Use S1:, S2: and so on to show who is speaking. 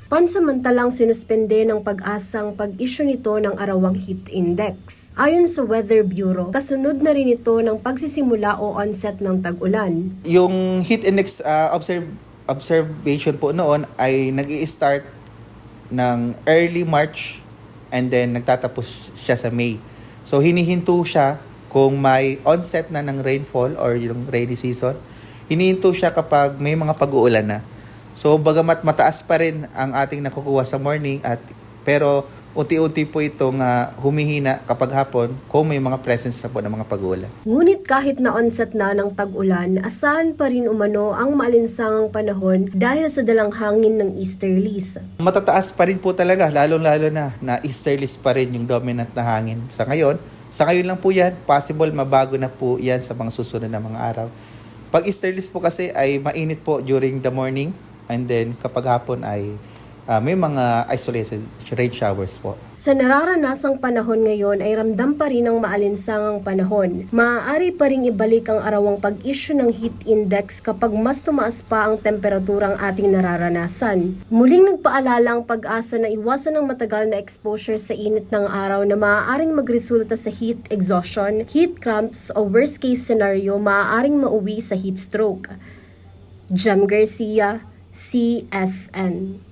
S1: Pansamantalang sinuspende ng Pag-asang pag-issue nito ng arawang heat index. Ayon sa Weather Bureau, kasunod na rin ito ng pagsisimula o onset ng tag-ulan.
S2: Yung heat index observation po noon ay nag-i-start ng early March and then nagtatapos siya sa May. So hinihinto siya kung may onset na ng rainfall or yung rainy season. Hinihinto siya kapag may mga pag-uulan na. So bagamat mataas pa rin ang ating nakukuha sa morning pero unti-unti po itong humihina kapag hapon kung may mga presence na po ng mga pag-uulan.
S1: Ngunit kahit na onset na ng tag-ulan, asahan pa rin umano ang maalinsangang panahon dahil sa dalang hangin ng easterlies.
S2: Matataas pa rin po talaga, lalong-lalo na easterlies pa rin yung dominant na hangin sa ngayon. Sa ngayon lang po yan, possible mabago na po yan sa mga susunod na mga araw. Pag easterlies po kasi ay mainit po during the morning and then kapag hapon ay may mga isolated rain showers po.
S1: Sa nararanasang panahon ngayon ay ramdam pa rin ang maalinsangang panahon. Maaari pa rin ibalik ang arawang pag-issue ng heat index kapag mas tumaas pa ang temperaturang ating nararanasan. Muling nagpaalala ang Pag-asa na iwasan ang matagal na exposure sa init ng araw na maaaring magresulta sa heat exhaustion, heat cramps o worst case scenario maaaring mauwi sa heat stroke. Jem Garcia, CSN.